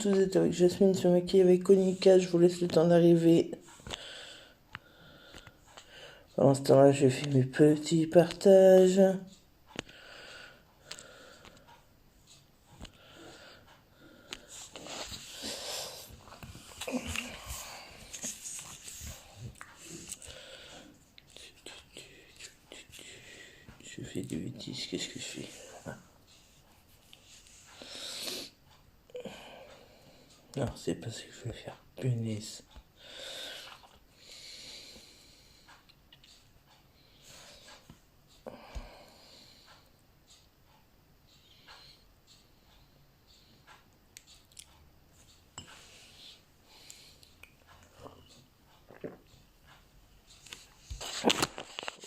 Vous êtes avec Jasmine se maquille avec Konika, je vous laisse le temps d'arriver. Pendant ce temps-là, je fais mes petits partages. Je fais des bêtises, qu'est-ce que je fais? Non, c'est pas ce que je vais faire. Punaise.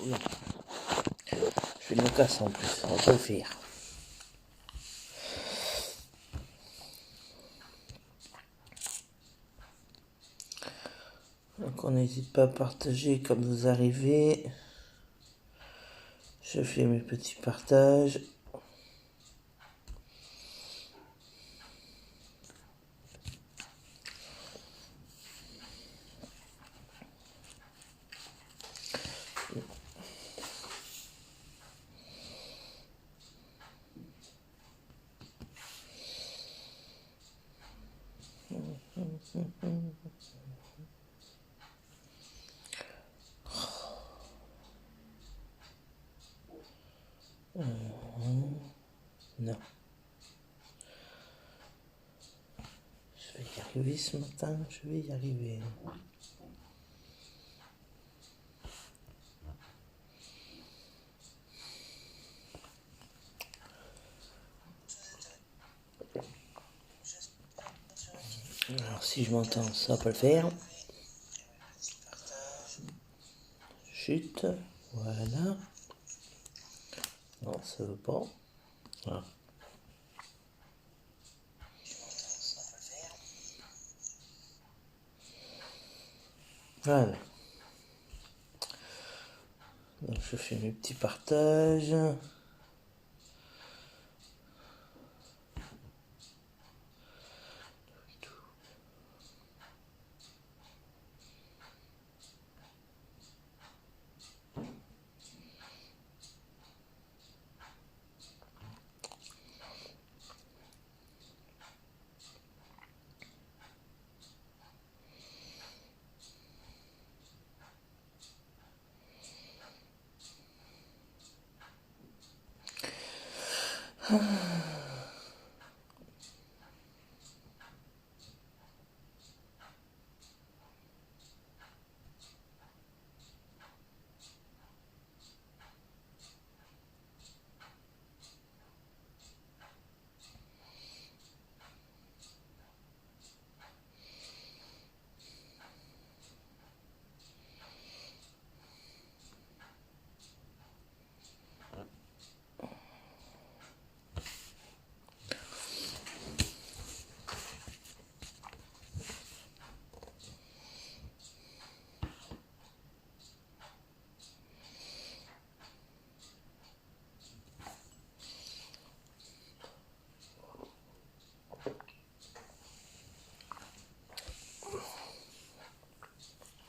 Oula. Je fais une casse en plus, on va pas le faire. Donc on n'hésite pas à partager comme vous arrivez. Je fais mes petits partages. Non. Je vais y arriver ce matin, je vais y arriver. Alors si je m'entends, ça va pas le faire. Chute, voilà. Non, ça veut pas. Voilà. Voilà. Donc je fais mes petits partages.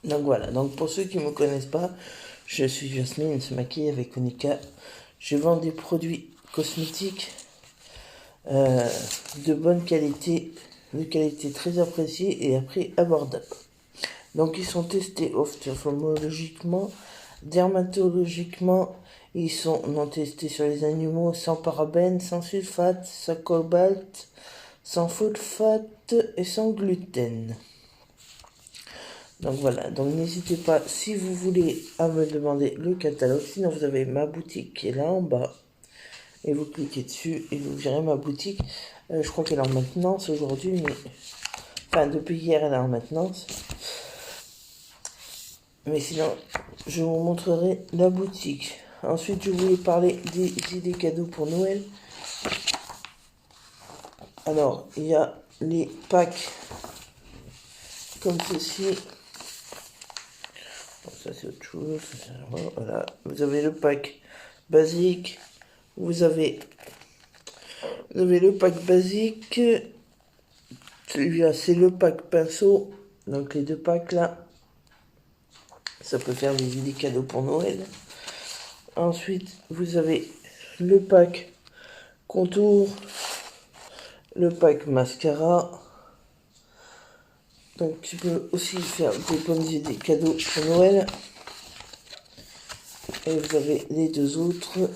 Donc voilà, donc pour ceux qui ne me connaissent pas, je suis Jasmine, se maquille avec Konika. Je vends des produits cosmétiques de bonne qualité, de qualité très appréciée et à prix abordable. Donc ils sont testés ophtalmologiquement, dermatologiquement, ils sont non testés sur les animaux, sans parabènes, sans sulfate, sans cobalt, sans phosphate et sans gluten. Donc voilà, donc n'hésitez pas si vous voulez à me demander le catalogue, sinon vous avez ma boutique qui est là en bas et vous cliquez dessus et vous verrez ma boutique. Je crois qu'elle est en maintenance aujourd'hui, mais enfin depuis hier elle est en maintenance. Mais sinon je vous montrerai la boutique. Ensuite je voulais parler des idées cadeaux pour Noël. Alors il y a les packs comme ceci. Ça c'est autre chose. Voilà, vous avez le pack basique, vous avez le pack basique Celui-là, c'est le pack pinceau. Donc les deux packs là, ça peut faire des idées cadeaux pour Noël. Ensuite, vous avez le pack contour, le pack mascara. Donc tu peux aussi faire des bonnes idées cadeaux pour Noël. Et vous avez les deux autres.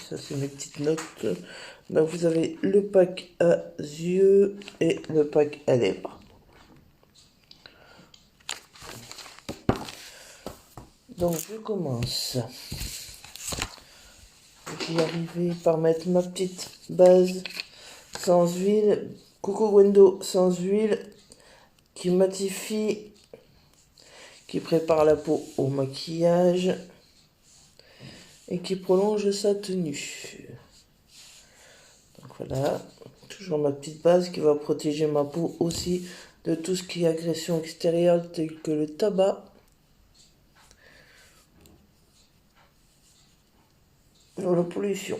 Ça, c'est mes petites notes. Donc vous avez le pack à yeux et le pack à lèvres. Donc je commence. Je vais arriver par mettre ma petite base sans huile. Coco Wendo sans huile qui matifie, qui prépare la peau au maquillage et qui prolonge sa tenue. Donc voilà, toujours ma petite base qui va protéger ma peau aussi de tout ce qui est agression extérieure tel que le tabac. Ou la pollution.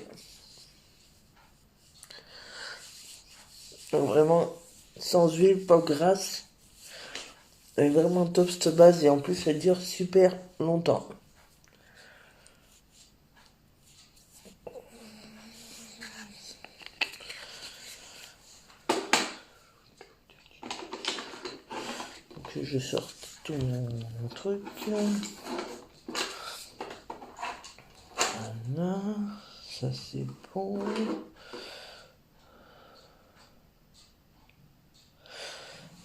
Donc vraiment, sans huile, pas grasse. Elle est vraiment top cette base et en plus elle dure super longtemps. Donc je sors tout mon truc. Voilà, ça c'est bon.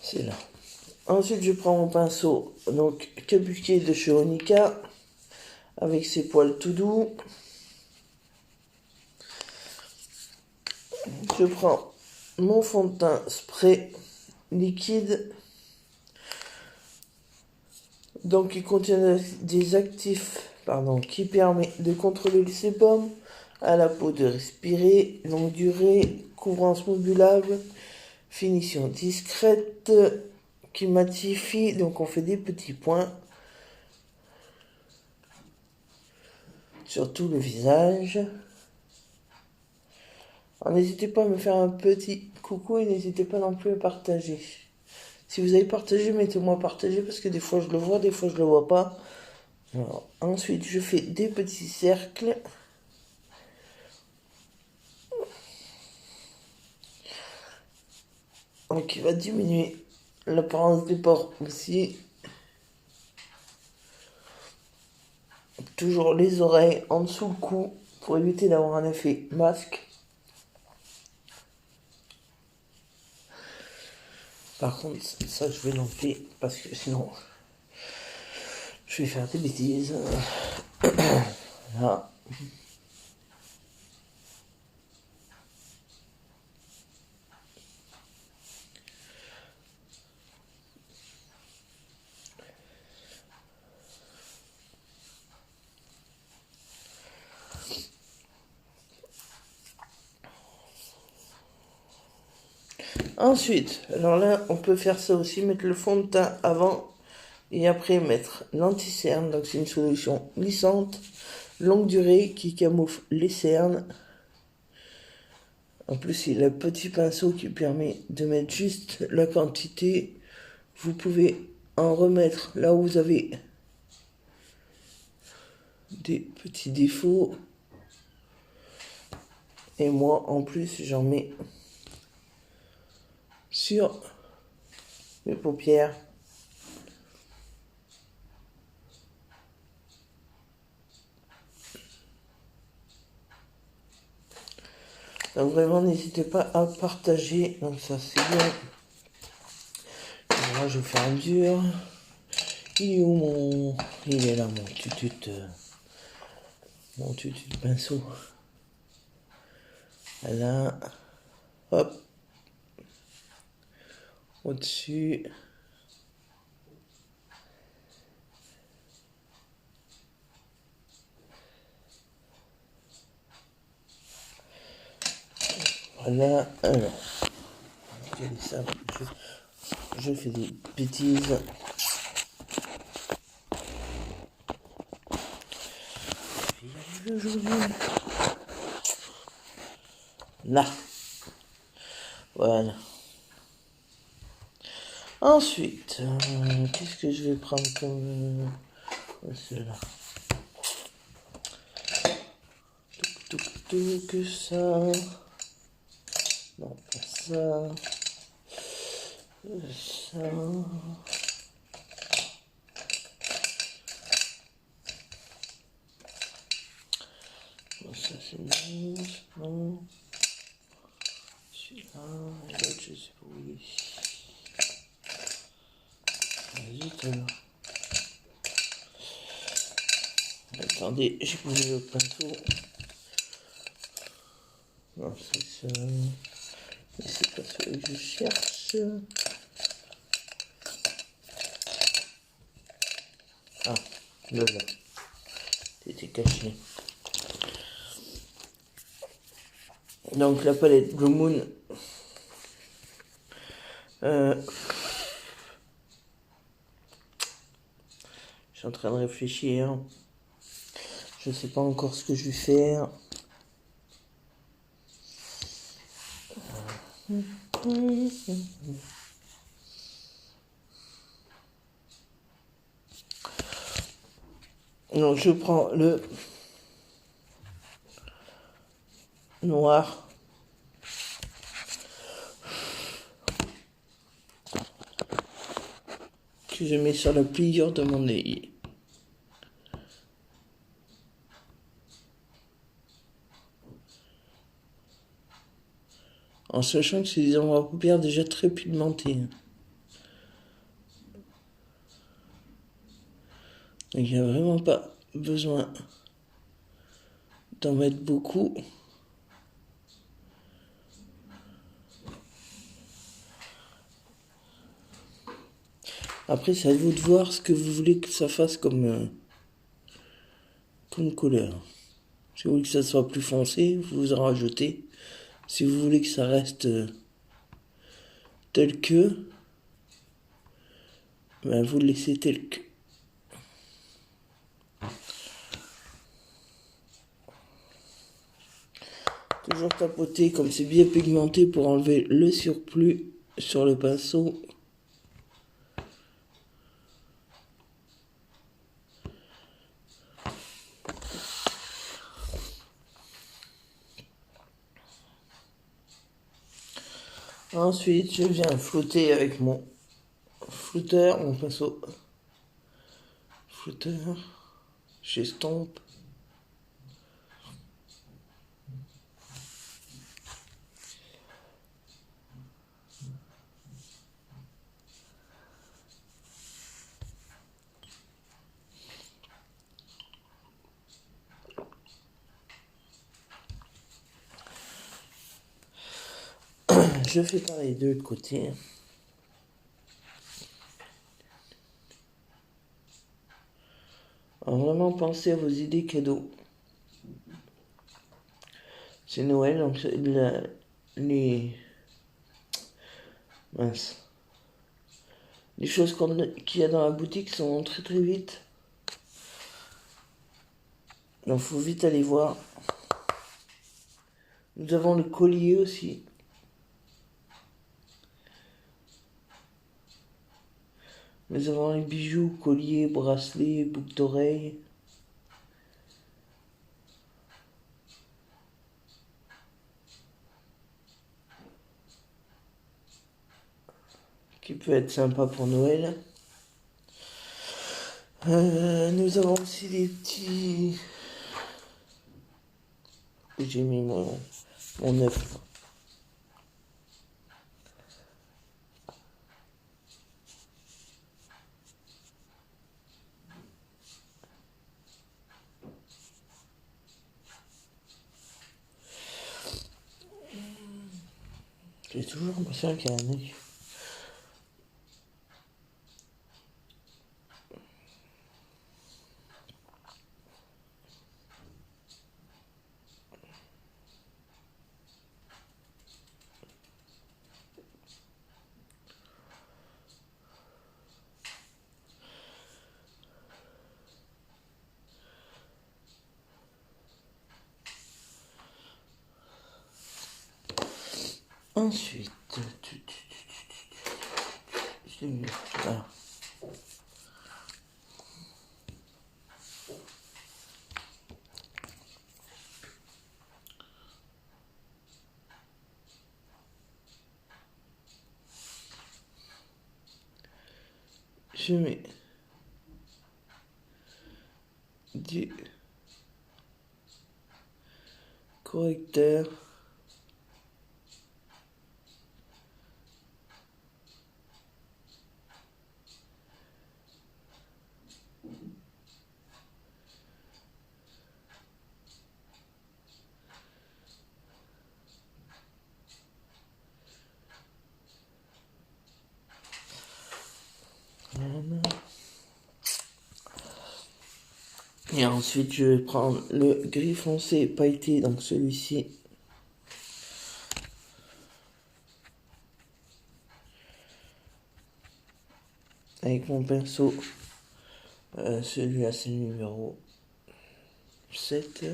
C'est là. Ensuite, je prends mon pinceau, donc Kabuki de chez Onika, avec ses poils tout doux. Je prends mon fond de teint spray liquide, donc qui contient des actifs, qui permet de contrôler le sébum à la peau de respirer, longue durée, couvrance modulable, finition discrète, qui matifie, donc on fait des petits points sur tout le visage. Alors n'hésitez pas à me faire un petit coucou et n'hésitez pas non plus à partager. Si vous avez partagé, mettez-moi partager parce que des fois je le vois, des fois je le vois pas. Alors, ensuite je fais des petits cercles. Donc il va diminuer l'apparence des pores aussi. Toujours les oreilles en dessous le cou pour éviter d'avoir un effet masque. Par contre, ça je vais l'enlever parce que sinon je vais faire des bêtises. Là. Ensuite, alors là, on peut faire ça aussi, mettre le fond de teint avant et après mettre l'anti-cerne. Donc c'est une solution glissante, longue durée qui camoufle les cernes. En plus, il y a le petit pinceau qui permet de mettre juste la quantité. Vous pouvez en remettre là où vous avez des petits défauts. Et moi, en plus, j'en mets sur mes paupières. Donc vraiment, n'hésitez pas à partager. Donc ça, c'est bien. Moi, je vais faire un dur. Il est où mon... Il est là, mon tutut. Mon tutut de pinceau. Voilà. Hop. Au-dessus. Voilà. Alors. Je fais des bêtises. Je vais y arriver aujourd'hui. Là. Voilà. Ensuite, qu'est-ce que je vais prendre comme cela. Que ça. Non, pas ça. Ça. Bon, ça c'est bon. Non. Celui-là. Et l'autre, je sais pas où il est. Zut alors. Attendez, j'ai pas mis le pinceau. Non, c'est ça. Mais c'est pas celui que je cherche. Ah, là. C'était caché. Donc la palette Blue Moon. Je suis en train de réfléchir. Je sais pas encore ce que je vais faire. Donc je prends le noir. Que je mets sur la pliure de mon œil. En sachant que c'est des endroits paupières déjà très pigmentés. Donc il n'y a vraiment pas besoin d'en mettre beaucoup. Après, c'est à vous de voir ce que vous voulez que ça fasse comme couleur. Si vous voulez que ça soit plus foncé, vous en rajoutez. Si vous voulez que ça reste tel que, ben vous le laissez tel que. Toujours tapoter comme c'est bien pigmenté pour enlever le surplus sur le pinceau. Ensuite, je viens flouter avec mon flouteur, mon pinceau flouteur. J'estompe. Je fais pareil de l'autre côté. Alors vraiment pensez à vos idées cadeaux. C'est Noël, donc les mince. Les choses qu'il y a dans la boutique sont très très vite. Donc faut vite aller voir. Nous avons le collier aussi. Nous avons les bijoux, colliers, bracelets, boucles d'oreilles. Qui peut être sympa pour Noël. Nous avons aussi des petits... J'ai mis mon œuf. J'ai toujours l'impression qu'il y a un œuf. Ensuite, les murs. Voilà. Je mets du correcteur. Voilà. Et ensuite, je vais prendre le gris foncé pailleté, donc celui-ci. Avec mon pinceau. Celui-là, c'est le numéro 7.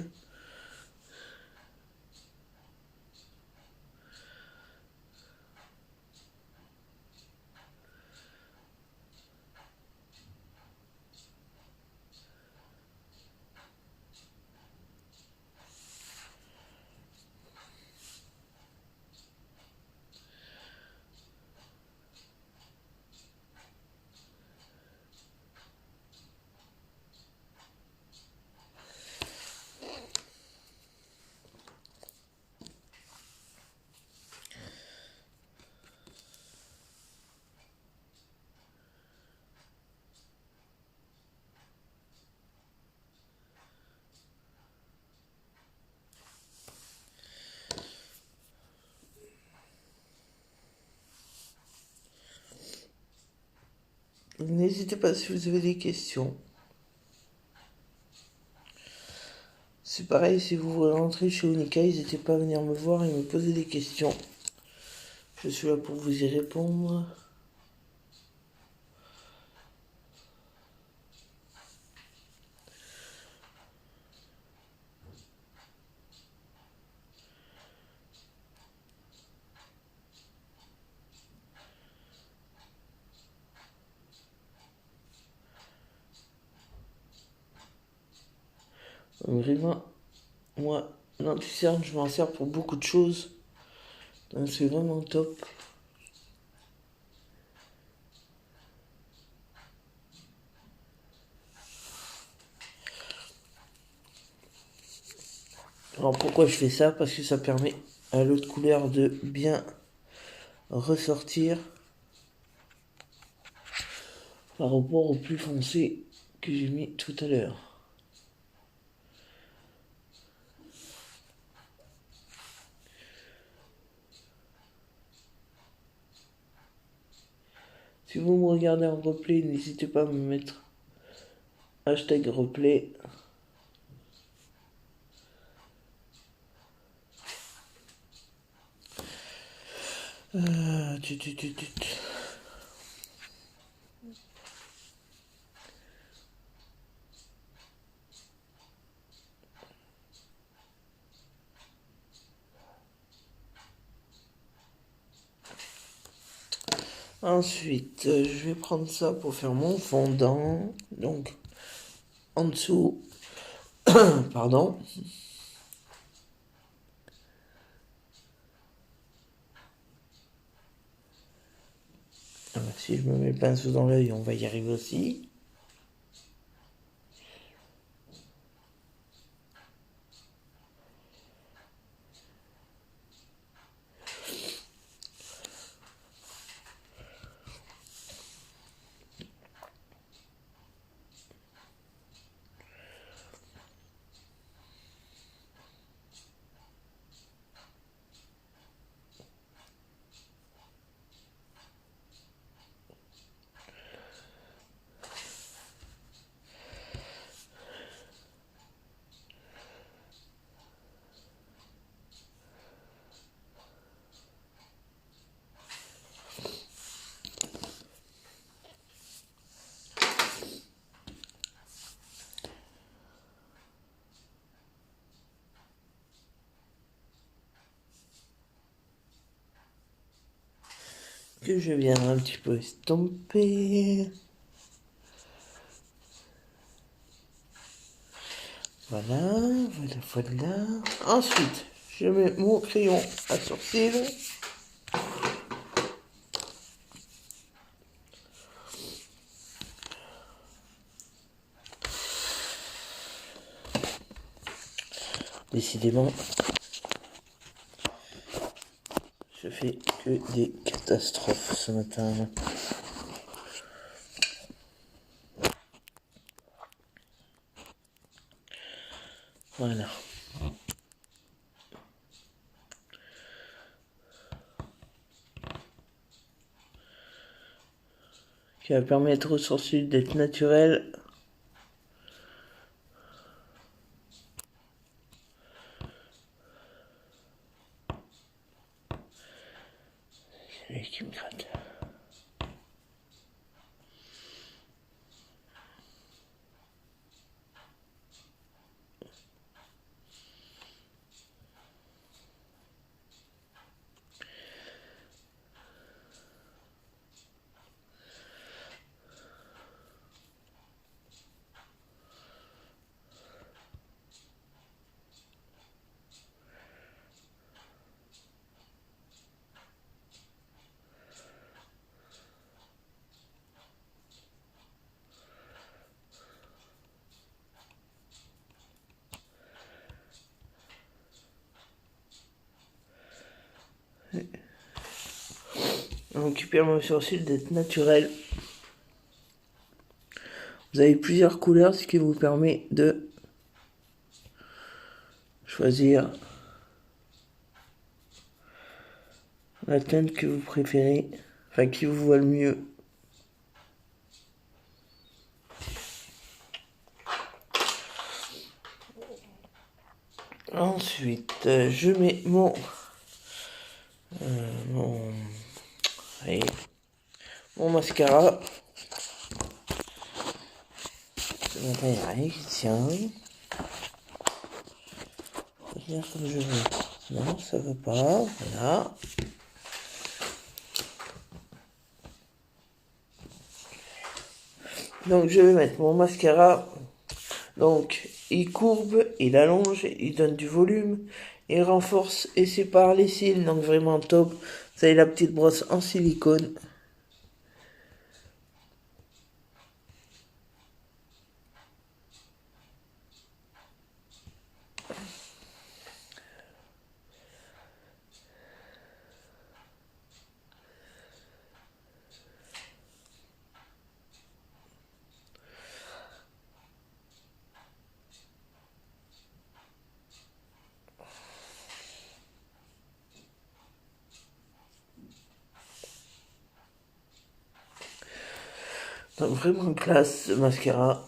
N'hésitez pas si vous avez des questions. C'est pareil, si vous voulez rentrer chez Unica, n'hésitez pas à venir me voir et me poser des questions. Je suis là pour vous y répondre. Vraiment, moi, l'anti-cerne, je m'en sers pour beaucoup de choses. Donc c'est vraiment top. Alors pourquoi je fais ça? Parce que ça permet à l'autre couleur de bien ressortir par rapport au plus foncé que j'ai mis tout à l'heure. Si vous me regardez en replay, n'hésitez pas à me mettre hashtag replay. Euh, tu, tu, tu, tu, tu. Ensuite, je vais prendre ça pour faire mon fondant. Donc, en dessous, pardon. Alors, si je me mets le pinceau dans l'œil, on va y arriver aussi. que je viens un petit peu estomper. Voilà, voilà. Ensuite, je mets mon crayon à sourcils. Décidément, je fais que des catastrophes ce matin. Voilà. Qui va permettre aux sourcils d'être naturels. C'est lui qui me gratte. Donc, qui permet aux sourcils d'être naturels. Vous avez plusieurs couleurs, ce qui vous permet de choisir la teinte que vous préférez, enfin qui vous voit le mieux. Ensuite, je mets mon mascara. Ce matin, il n'y a rien qui tient. Faut tenir comme je veux. Non, ça ne veut pas. Voilà. Donc, je vais mettre mon mascara. Donc, il courbe, il allonge, il donne du volume, il renforce et sépare les cils. Donc, vraiment top. Vous avez la petite brosse en silicone. Donc, vraiment classe ce mascara.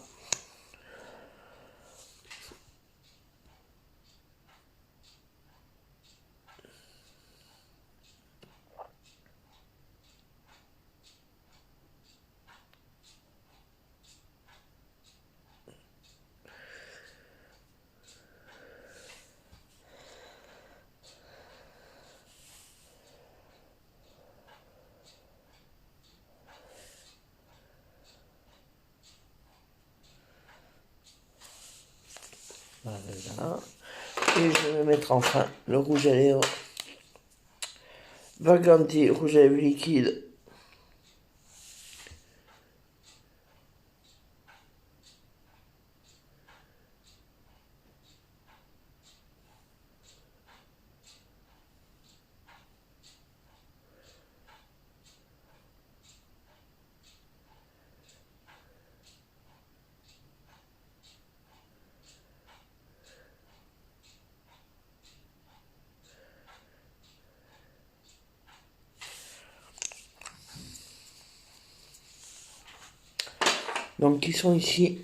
Voilà. Et je vais mettre enfin le rouge à lèvres. Burgundy, rouge à lèvres liquide. Donc, qui sont ici.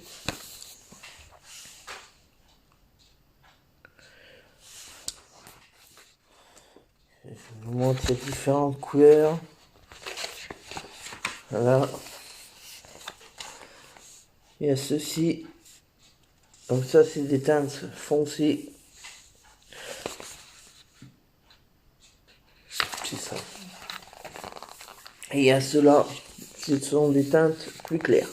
Je vous montre les différentes couleurs. Voilà. Il y a ceci. Donc ça, c'est des teintes foncées. C'est ça. Et à ceux-là, ce sont des teintes plus claires.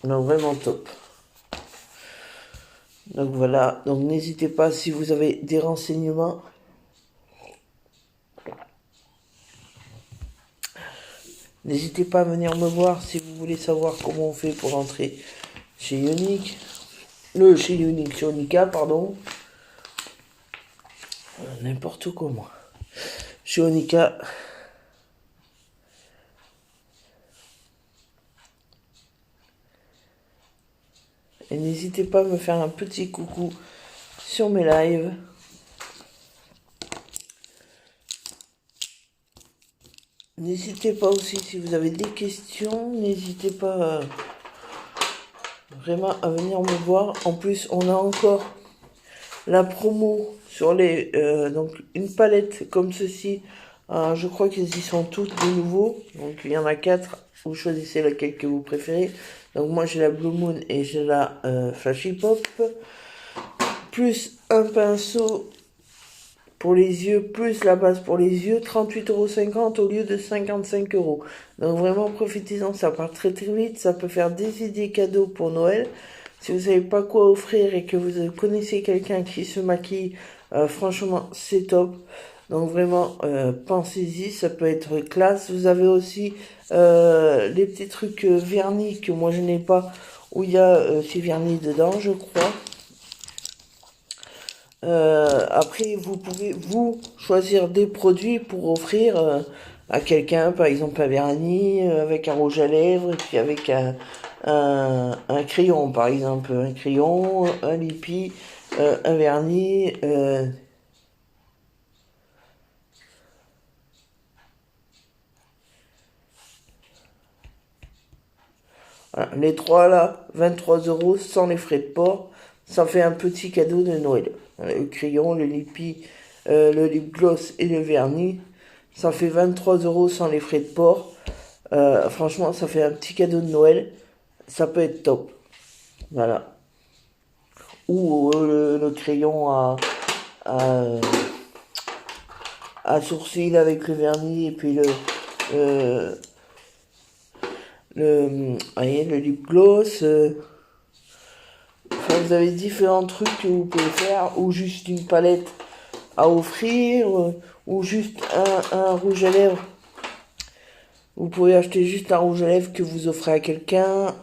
Donc vraiment top. Donc voilà, donc n'hésitez pas si vous avez des renseignements. N'hésitez pas à venir me voir si vous voulez savoir comment on fait pour entrer chez Ionic. Chez Ionic, chez Onika, pardon. N'importe comment. Chez Onika. Et n'hésitez pas à me faire un petit coucou sur mes lives. N'hésitez pas aussi si vous avez des questions, n'hésitez pas vraiment à venir me voir. En plus, on a encore la promo sur les donc une palette comme ceci. Je crois qu'ils y sont toutes de nouveau. Donc il y en a 4. Vous choisissez laquelle que vous préférez. Donc moi j'ai la Blue Moon et j'ai la Flashy Pop. Plus un pinceau pour les yeux, plus la base pour les yeux, 38,50 € au lieu de 55 €. Donc vraiment profitez-en, ça part très très vite, ça peut faire des idées cadeaux pour Noël. Si vous savez pas quoi offrir et que vous connaissez quelqu'un qui se maquille, franchement c'est top. Donc vraiment pensez-y, ça peut être classe. Vous avez aussi les petits trucs vernis que moi je n'ai pas, où il y a ces vernis dedans je crois. Après, vous pouvez vous choisir des produits pour offrir à quelqu'un, par exemple un vernis avec un rouge à lèvres et puis avec un crayon, par exemple un crayon, un lipi, un vernis. Voilà, les trois là, 23 € sans les frais de port. Ça fait un petit cadeau de Noël. Le crayon, le lipi, le lip gloss et le vernis. Ça fait 23 € sans les frais de port. Franchement, ça fait un petit cadeau de Noël. Ça peut être top. Voilà. Ou le crayon à sourcils avec le vernis et puis voyez, le lip gloss. Enfin, vous avez différents trucs que vous pouvez faire, ou juste une palette à offrir, ou juste un rouge à lèvres. Vous pouvez acheter juste un rouge à lèvres que vous offrez à quelqu'un.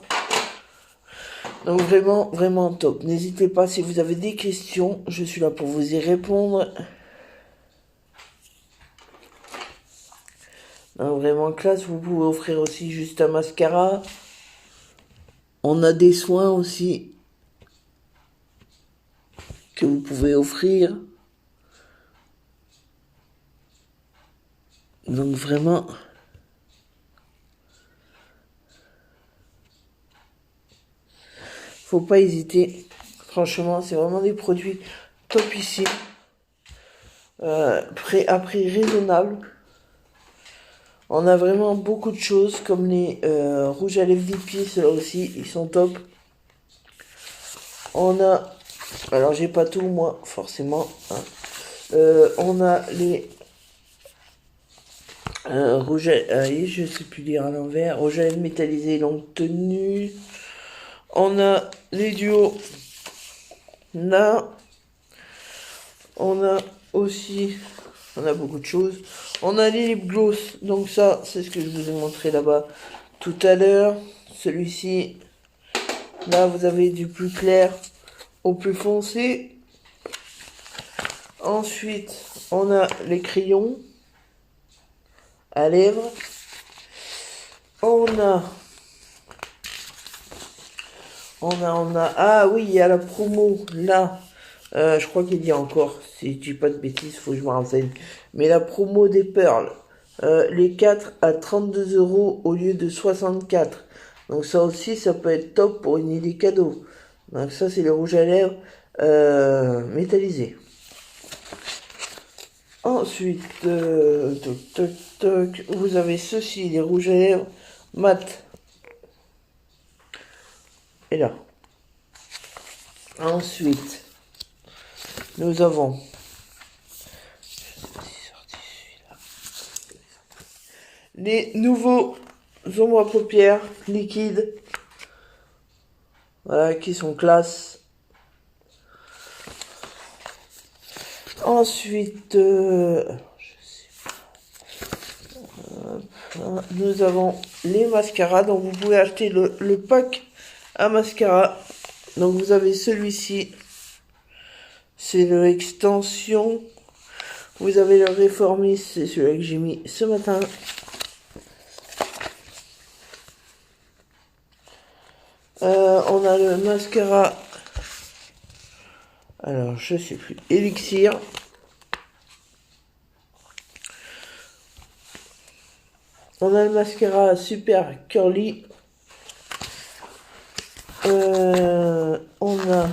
Donc vraiment, vraiment top. N'hésitez pas si vous avez des questions, je suis là pour vous y répondre. Donc vraiment classe, vous pouvez offrir aussi juste un mascara. On a des soins aussi que vous pouvez offrir. Donc vraiment, faut pas hésiter. Franchement, c'est vraiment des produits topissimes. À prix raisonnable. On a vraiment beaucoup de choses comme les rouges à lèvres Lipi, ceux-là aussi, ils sont top. On a, alors j'ai pas tout moi, forcément. Hein. On a les rouges à je sais plus lire à l'envers, rouges à lèvres métallisés longue tenue. On a les duos là. On a aussi, on a beaucoup de choses. On a les lip gloss, donc ça, c'est ce que je vous ai montré là-bas tout à l'heure. Celui-ci, là, vous avez du plus clair au plus foncé. Ensuite, on a les crayons à lèvres. On a, ah oui, il y a la promo, là. Je crois qu'il y a encore, si je dis pas de bêtises, faut que je me renseigne. Mais la promo des perles, les 4 à 32 € au lieu de 64. Donc ça aussi, ça peut être top pour une idée cadeau. Donc ça, c'est les rouges à lèvres métallisés. Ensuite, toc, toc, vous avez ceci, les rouges à lèvres mat. Et là. Ensuite, nous avons, je sais pas si c'est sorti celui-là. les nouveaux ombres à paupières liquides. Voilà, qui sont classe. Ensuite, nous avons les mascaras. Donc vous pouvez acheter le pack à mascara. Donc vous avez celui-ci. C'est le extension. Vous avez le réformiste. C'est celui que j'ai mis ce matin. On a le mascara. Alors je sais plus. Elixir. On a le mascara super curly. On a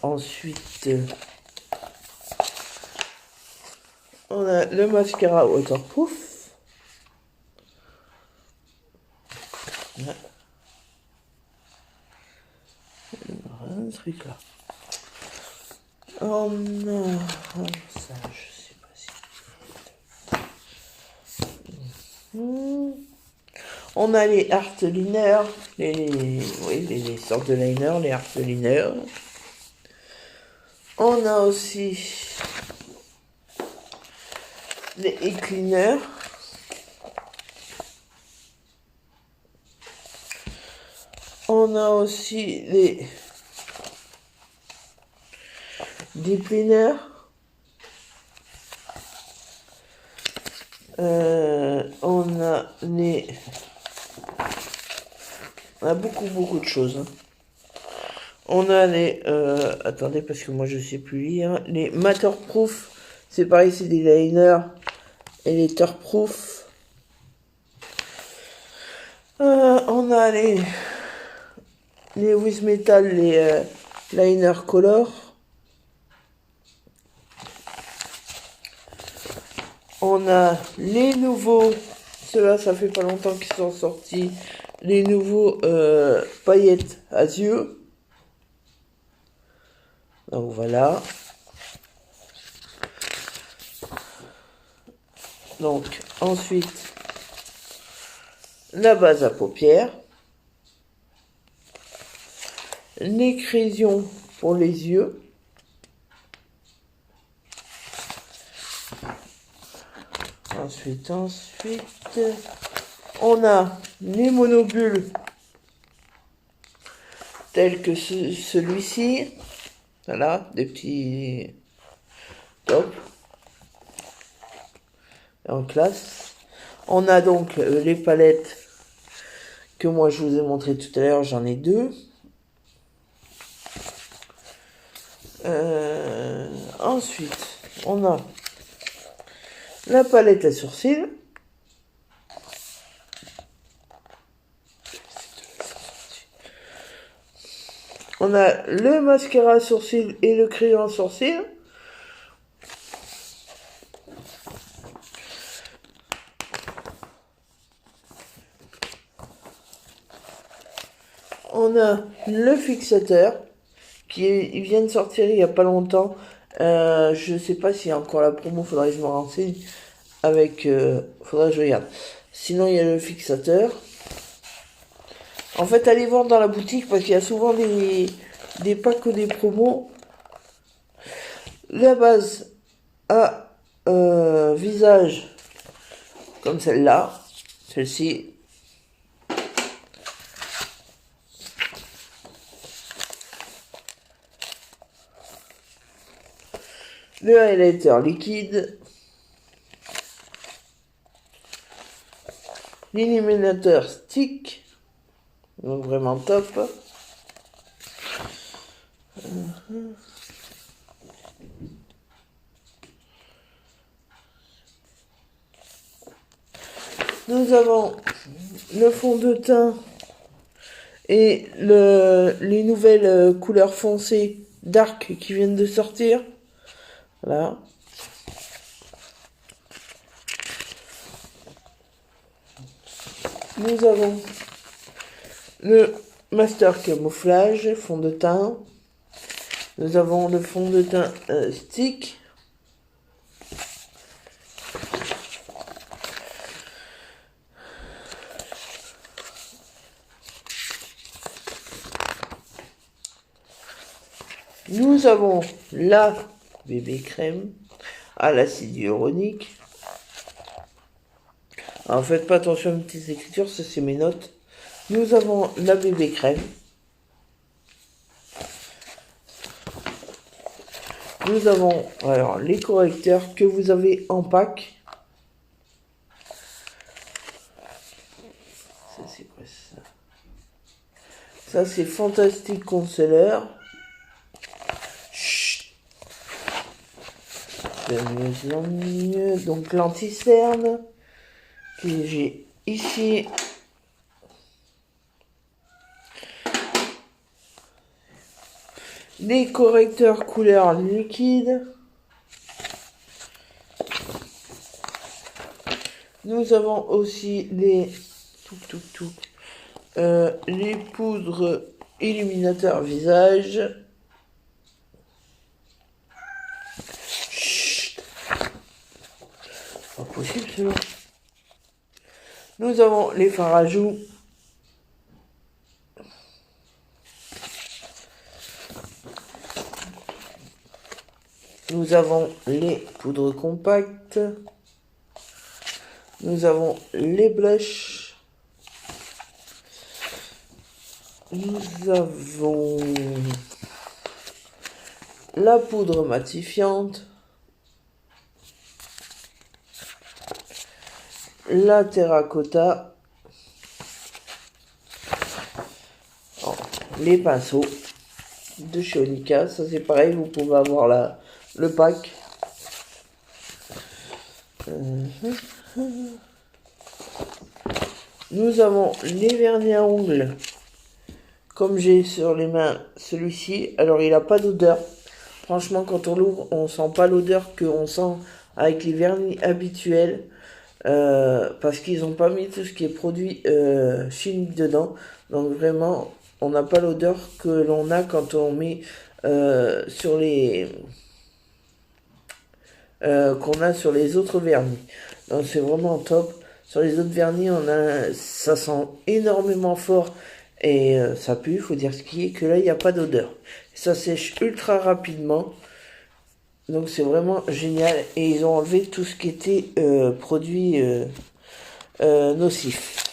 ensuite on a le mascara waterproof. Un truc là. On a ça, je sais pas si. On a les art liners, les sortes de liners, les art liners. On a aussi les e-cleaners. On a aussi les deep cleaners. On a les... On a beaucoup de choses. Hein. On a les... attendez, parce que moi je sais plus lire. Les matterproof. C'est pareil, c'est des liners. Et les terproof. On a les with metal, les liner color. On a les nouveaux, ceux-là ça fait pas longtemps qu'ils sont sortis, les nouveaux paillettes à yeux. Donc voilà. Donc ensuite, la base à paupières. L'écrésion pour les yeux. Ensuite, on a les monobules tels que celui-ci. Voilà, des petits top en classe. On a donc les palettes que moi je vous ai montré tout à l'heure, j'en ai deux. Ensuite, on a la palette à sourcils. On a le mascara à sourcils et le crayon à sourcils. On a le fixateur qui vient de sortir il n'y a pas longtemps. Je ne sais pas s'il y a encore la promo, faudrait que je me renseigne. Avec, faudrait que je regarde. Sinon, il y a le fixateur. En fait, allez voir dans la boutique parce qu'il y a souvent des packs ou des promos. La base à visage, comme celle-là. Celle-ci. Le highlighter liquide. L'illuminateur stick. Donc vraiment top. Nous avons le fond de teint et les nouvelles couleurs foncées dark qui viennent de sortir. Voilà. Nous avons le Master Camouflage, fond de teint. Nous avons le fond de teint stick. Nous avons la bébé crème à l'acide hyaluronique. Alors faites pas attention aux petites écritures, ça c'est mes notes. Nous avons la bébé crème. Nous avons alors les correcteurs que vous avez en pack. Ça c'est quoi ça? Ça c'est Fantastic Concealer. Chut. Donc l'anti-cerne que j'ai ici. Les correcteurs couleur liquide. Nous avons aussi les les poudres illuminateurs visage. Chut. Pas possible cela. Nous avons les fards à joues. Nous avons les poudres compactes. Nous avons les blushs. Nous avons la poudre matifiante. La terracotta. Oh, les pinceaux de chez Onika. Ça c'est pareil, vous pouvez avoir le pack. Nous avons les vernis à ongles. Comme j'ai sur les mains celui-ci, alors il n'a pas d'odeur. Franchement, quand on l'ouvre, on sent pas l'odeur qu'on sent avec les vernis habituels. Parce qu'ils n'ont pas mis tout ce qui est produit chimique dedans. Donc vraiment, on n'a pas l'odeur que l'on a quand on met sur les... qu'on a sur les autres vernis. Donc c'est vraiment top. Sur les autres vernis, ça sent énormément fort et ça pue, faut dire ce qui est, que là il n'y a pas d'odeur. Ça sèche ultra rapidement. Donc c'est vraiment génial. Et ils ont enlevé tout ce qui était produit nocif.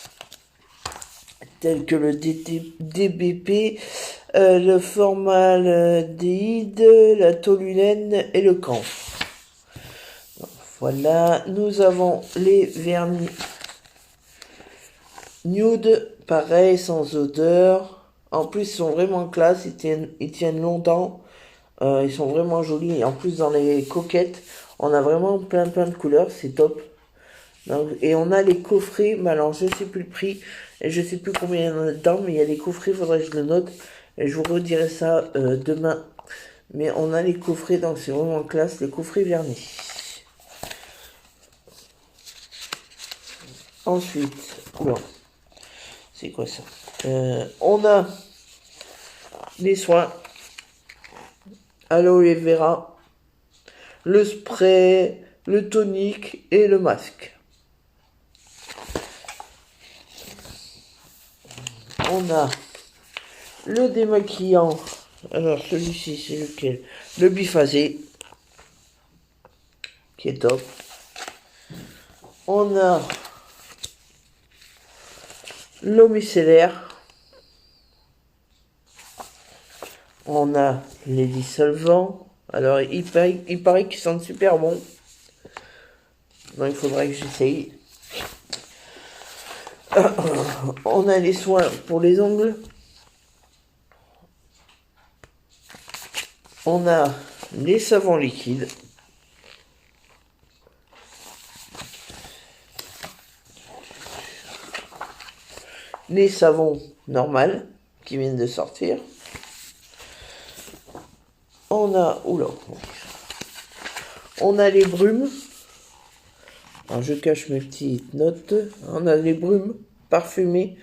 Tels que le DBP, le formaldéhyde, la toluène et le camphre. Voilà, nous avons les vernis nude, pareil, sans odeur. En plus, ils sont vraiment classe, ils tiennent longtemps. Ils sont vraiment jolis. Et en plus, dans les coquettes, on a vraiment plein de couleurs, c'est top. Donc, et on a les coffrets, mais alors je sais plus le prix, et je sais plus combien il y en a dedans, mais il y a les coffrets, il faudrait que je le note. Et je vous redirai ça demain. Mais on a les coffrets, donc c'est vraiment classe, les coffrets vernis. Ensuite, oula, c'est quoi ça? On a les soins, aloe vera, le spray, le tonique et le masque. On a le démaquillant, alors celui-ci c'est lequel? Le biphasé, qui est top. On a l'eau micellaire. On a les dissolvants. Alors, il paraît qu'ils sentent super bon. Donc, il faudrait que j'essaye. On a les soins pour les ongles. On a les savons liquides. Les savons normaux qui viennent de sortir. On a... Oula. On a les brumes. Alors, je cache mes petites notes. On a les brumes parfumées.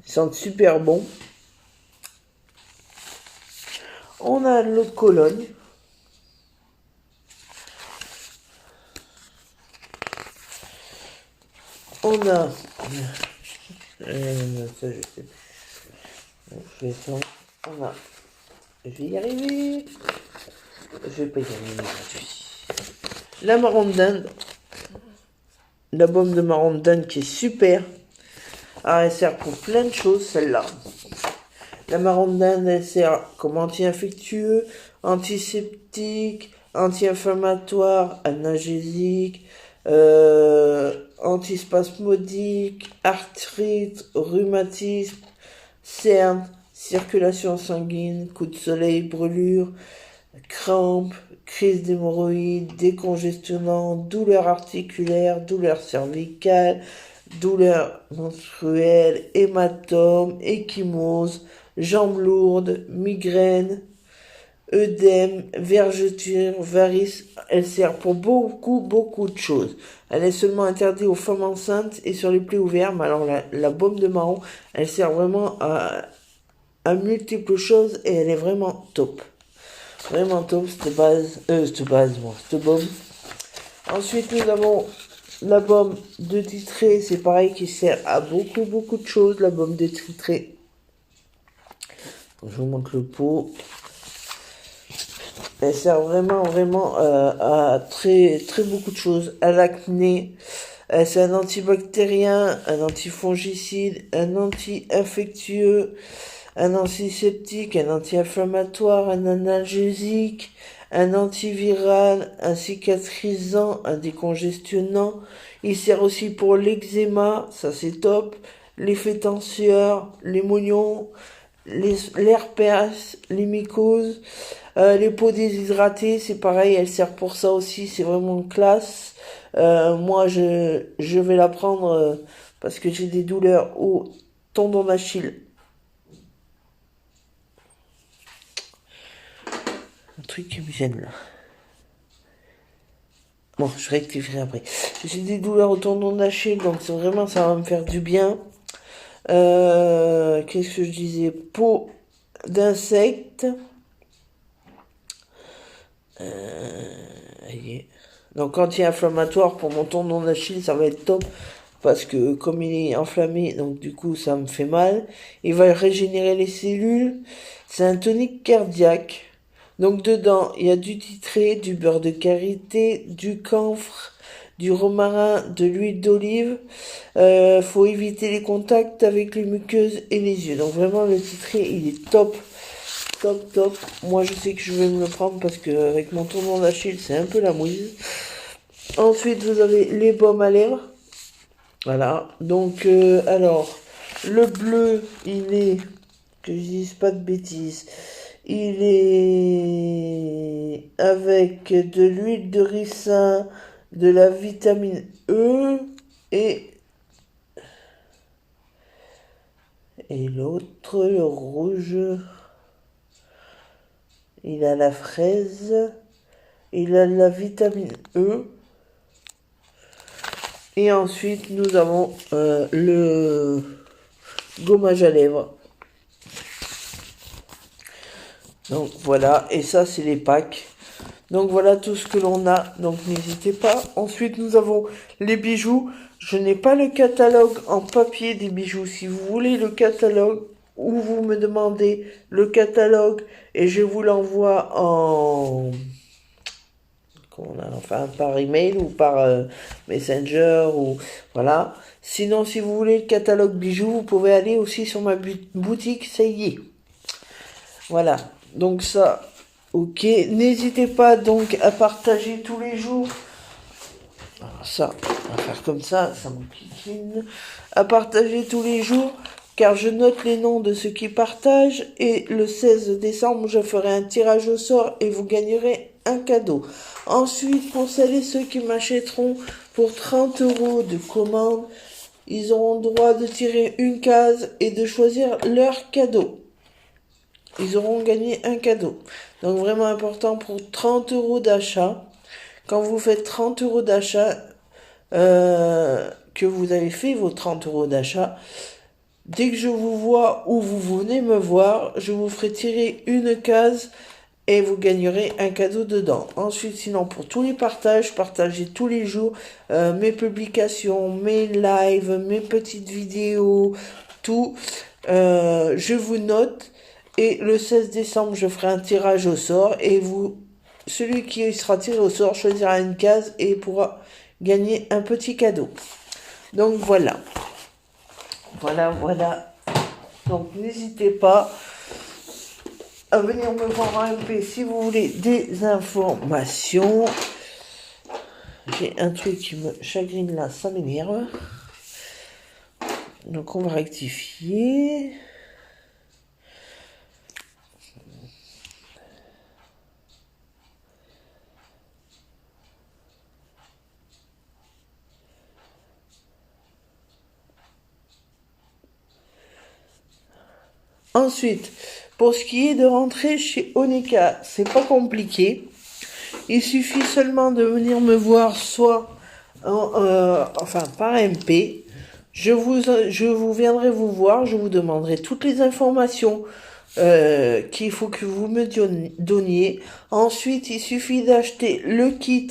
Ils sentent super bon. On a l'eau de Cologne. On a... ça, je sais plus. On a Je vais y arriver. Je vais pas y arriver gratuit. La marron d'Inde. La baume de marron d'Inde qui est super. Ah, elle sert pour plein de choses, celle-là. La marron d'Inde, elle sert comme anti-infectieux, antiseptique, anti-inflammatoire, analgésique, antispasmodique, arthrite, rhumatisme, cerne, circulation sanguine, coup de soleil, brûlure, crampes, crise d'hémorroïdes, décongestionnant, douleurs articulaires, douleurs cervicales, douleurs menstruelles, hématomes, ecchymose, jambes lourdes, migraines, œdème, vergeture, varices. Elle sert pour beaucoup de choses. Elle est seulement interdite aux femmes enceintes et sur les plaies ouvertes. Mais alors la baume de marron, elle sert vraiment à multiples choses et elle est vraiment top. Vraiment top, cette baume. Ensuite, nous avons la baume de titré, c'est pareil, qui sert à beaucoup de choses, la baume de titré. Je vous montre le pot. Elle sert vraiment à très beaucoup de choses. À l'acné, c'est un antibactérien, un antifongicide, un anti-infectieux, un antiseptique, un anti-inflammatoire, un analgésique, un antiviral, un cicatrisant, un décongestionnant. Il sert aussi pour l'eczéma, ça c'est top, l'effet tenseur, les mognons, l'herpès, les mycoses, les peaux déshydratées, c'est pareil, elle sert pour ça aussi, c'est vraiment classe. Moi, je vais la prendre parce que j'ai des douleurs au tendon d'Achille. Un truc qui me gêne là. Bon, je rectifierai après. J'ai des douleurs au tendon d'Achille, donc c'est vraiment, ça va me faire du bien. Qu'est-ce que je disais? Peau d'insectes. Donc anti-inflammatoire pour mon tendon d'Achille, ça va être top. Parce que comme il est enflammé, donc du coup ça me fait mal. Il va régénérer les cellules. C'est un tonique cardiaque. Donc dedans, il y a du titré, du beurre de karité, du camphre, du romarin, de l'huile d'olive. Faut éviter les contacts avec les muqueuses et les yeux. Donc vraiment le titré, il est top. Top. Moi je sais que je vais me le prendre parce que avec mon tendon d'Achille, c'est un peu la mouise. Ensuite, vous avez les baumes à lèvres. Voilà. Donc alors, le bleu, il est, que je dise pas de bêtises, il est avec de l'huile de ricin, de la vitamine E et l'autre, le rouge, il a la fraise, il a la vitamine E. Et ensuite, nous avons le gommage à lèvres. Donc voilà, et ça c'est les packs. Donc voilà tout ce que l'on a, donc n'hésitez pas. Ensuite nous avons les bijoux. Je n'ai pas le catalogue en papier des bijoux. Si vous voulez le catalogue, ou vous me demandez le catalogue et je vous l'envoie en... enfin par email ou par Messenger ou voilà. Sinon si vous voulez le catalogue bijoux, vous pouvez aller aussi sur ma boutique, ça y est. Voilà, donc ça, ok. N'hésitez pas donc à partager tous les jours. Alors ça, on va faire comme ça me kikine. À partager tous les jours, car je note les noms de ceux qui partagent. Et le 16 décembre, je ferai un tirage au sort et vous gagnerez un cadeau. Ensuite, pour celles et ceux qui m'achèteront pour 30 € de commande, ils auront le droit de tirer une case et de choisir leur cadeau. Ils auront gagné un cadeau. Donc vraiment important pour 30 € d'achat. Quand vous faites 30 € d'achat, que vous avez fait vos 30 € d'achat, dès que je vous vois ou vous venez me voir, je vous ferai tirer une case et vous gagnerez un cadeau dedans. Ensuite, sinon, pour tous les partages, partagez tous les jours mes publications, mes lives, mes petites vidéos, tout. Je vous note. Et le 16 décembre, je ferai un tirage au sort. Et celui qui sera tiré au sort choisira une case et pourra gagner un petit cadeau. Donc voilà. Voilà. Donc n'hésitez pas à venir me voir en MP si vous voulez des informations. J'ai un truc qui me chagrine là, ça m'énerve. Donc on va rectifier. Ensuite, pour ce qui est de rentrer chez Onika, c'est pas compliqué. Il suffit seulement de venir me voir soit par MP. Je vous viendrai vous voir, je vous demanderai toutes les informations qu'il faut que vous me donniez. Ensuite, il suffit d'acheter le kit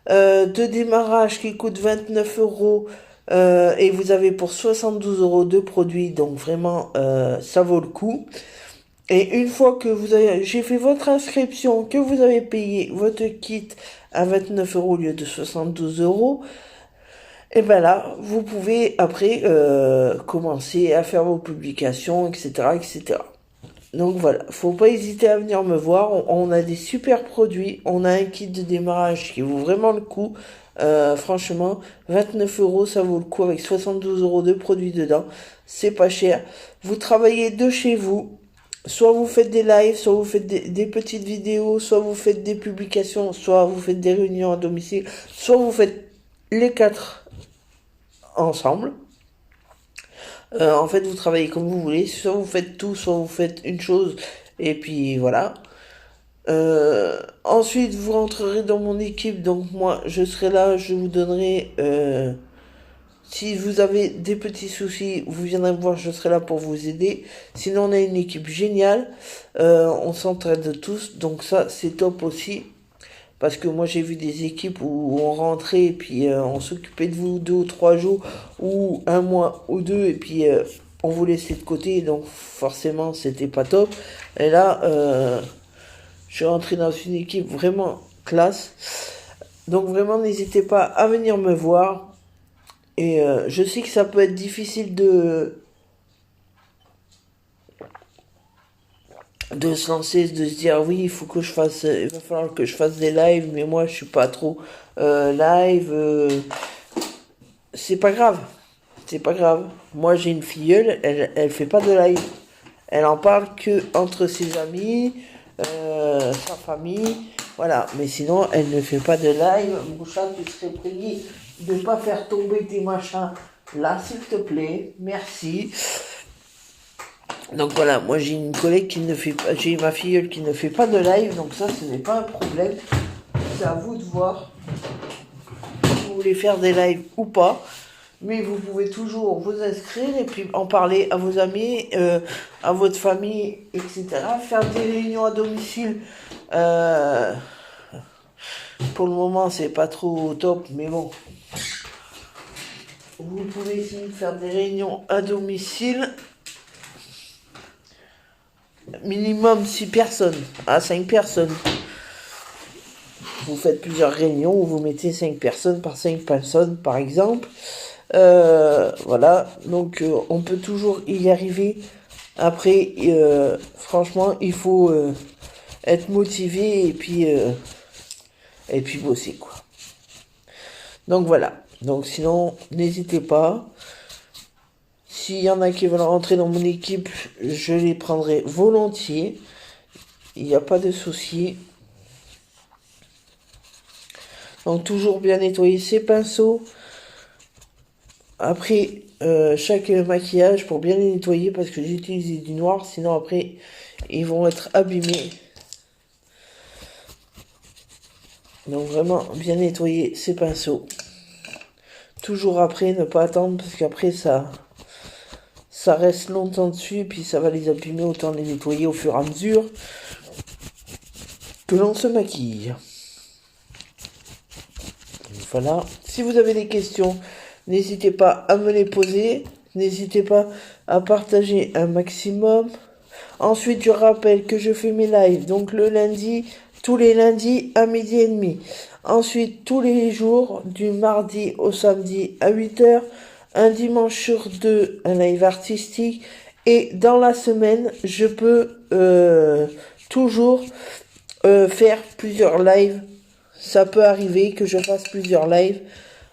de démarrage qui coûte 29 €. Et vous avez pour 72 € de produits, donc vraiment ça vaut le coup. Et une fois que j'ai fait votre inscription, que vous avez payé votre kit à 29 € au lieu de 72 €, et ben là, vous pouvez après commencer à faire vos publications, etc., etc. Donc voilà, faut pas hésiter à venir me voir. On a des super produits. On a un kit de démarrage qui vaut vraiment le coup. Franchement, 29 €, ça vaut le coup avec 72 € de produits dedans. C'est pas cher. Vous travaillez de chez vous. Soit vous faites des lives, soit vous faites des petites vidéos, soit vous faites des publications, soit vous faites des réunions à domicile, soit vous faites les quatre ensemble. En fait, vous travaillez comme vous voulez. Soit vous faites tout, soit vous faites une chose. Et puis voilà. Ensuite, vous rentrerez dans mon équipe. Donc moi, je serai là. Je vous donnerai... si vous avez des petits soucis, vous viendrez me voir. Je serai là pour vous aider. Sinon, on a une équipe géniale. On s'entraide tous. Donc ça, c'est top aussi. Parce que moi j'ai vu des équipes où on rentrait et puis on s'occupait de vous 2 ou 3 jours ou un mois ou deux et puis on vous laissait de côté, donc forcément c'était pas top. Et là je suis rentré dans une équipe vraiment classe. Donc vraiment n'hésitez pas à venir me voir. Et je sais que ça peut être difficile de se lancer, de se dire oui, il va falloir que je fasse des lives, mais moi je suis pas trop live. C'est pas grave, c'est pas grave. Moi j'ai une filleule, elle fait pas de live. Elle en parle que entre ses amis, sa famille, voilà. Mais sinon elle ne fait pas de live. Mon chat, tu serais prié de pas faire tomber tes machins là, s'il te plaît. Merci. Donc voilà, moi j'ai une collègue qui ne fait pas, j'ai ma filleule qui ne fait pas de live, donc ça ce n'est pas un problème. C'est à vous de voir si vous voulez faire des lives ou pas. Mais vous pouvez toujours vous inscrire et puis en parler à vos amis, à votre famille, etc. Faire des réunions à domicile. Pour le moment c'est pas trop top, mais bon. Vous pouvez essayer de faire des réunions à domicile. Minimum 6 personnes, à 5 personnes. Vous faites plusieurs réunions où vous mettez 5 personnes par 5 personnes, par exemple. Voilà, donc on peut toujours y arriver. Après, franchement, il faut être motivé et puis bosser, quoi. Donc voilà. Donc sinon, n'hésitez pas. S'il y en a qui veulent rentrer dans mon équipe, je les prendrai volontiers. Il n'y a pas de souci. Donc toujours bien nettoyer ses pinceaux. Après chaque maquillage pour bien les nettoyer parce que j'ai utilisé du noir. Sinon après ils vont être abîmés. Donc vraiment bien nettoyer ses pinceaux. Toujours après, ne pas attendre parce qu'après ça reste longtemps dessus et puis ça va les abîmer. Autant les nettoyer au fur et à mesure que l'on se maquille. Voilà. Si vous avez des questions, n'hésitez pas à me les poser. N'hésitez pas à partager un maximum. Ensuite, je rappelle que je fais mes lives, donc le lundi, tous les lundis à 12h30. Ensuite, tous les jours, du mardi au samedi à 8h, un dimanche sur deux, un live artistique. Et dans la semaine, je peux toujours faire plusieurs lives. Ça peut arriver que je fasse plusieurs lives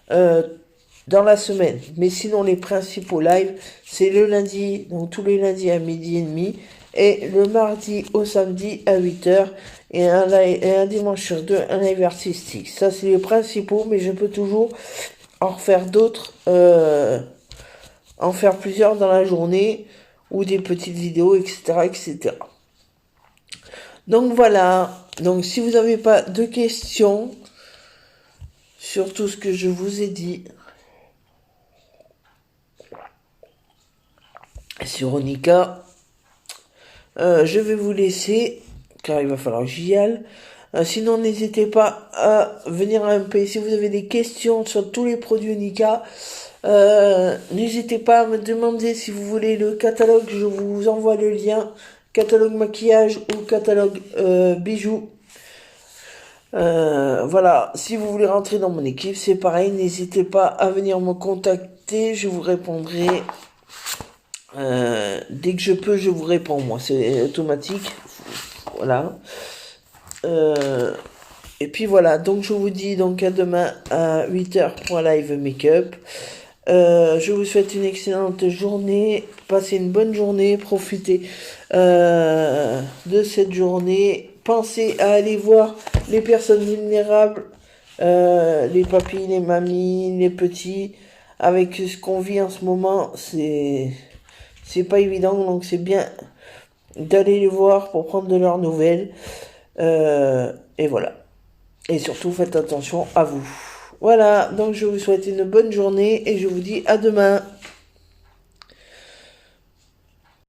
dans la semaine. Mais sinon, les principaux lives, c'est le lundi, donc tous les lundis à 12h30, et le mardi au samedi à 8h, et un dimanche sur deux, un live artistique. Ça, c'est les principaux, mais je peux toujours en refaire d'autres, en faire plusieurs dans la journée, ou des petites vidéos, etc., etc. Donc voilà. Donc si vous n'avez pas de questions sur tout ce que je vous ai dit sur Onika, je vais vous laisser, car il va falloir que j'y aille. Sinon, n'hésitez pas à venir à MP si vous avez des questions sur tous les produits Onika. N'hésitez pas à me demander si vous voulez le catalogue, je vous envoie le lien, catalogue maquillage ou catalogue bijoux. Voilà, si vous voulez rentrer dans mon équipe, c'est pareil, n'hésitez pas à venir me contacter, je vous répondrai. Dès que je peux, je vous réponds, moi, c'est automatique. Voilà. Et puis voilà, donc je vous dis donc à demain à 8h pour un live make-up. Je vous souhaite une excellente journée, passez une bonne journée, profitez de cette journée. Pensez à aller voir les personnes vulnérables, les papis, les mamies, les petits. Avec ce qu'on vit en ce moment, c'est pas évident, donc c'est bien d'aller les voir pour prendre de leurs nouvelles. Et voilà. Et surtout, faites attention à vous. Voilà, donc je vous souhaite une bonne journée et je vous dis à demain.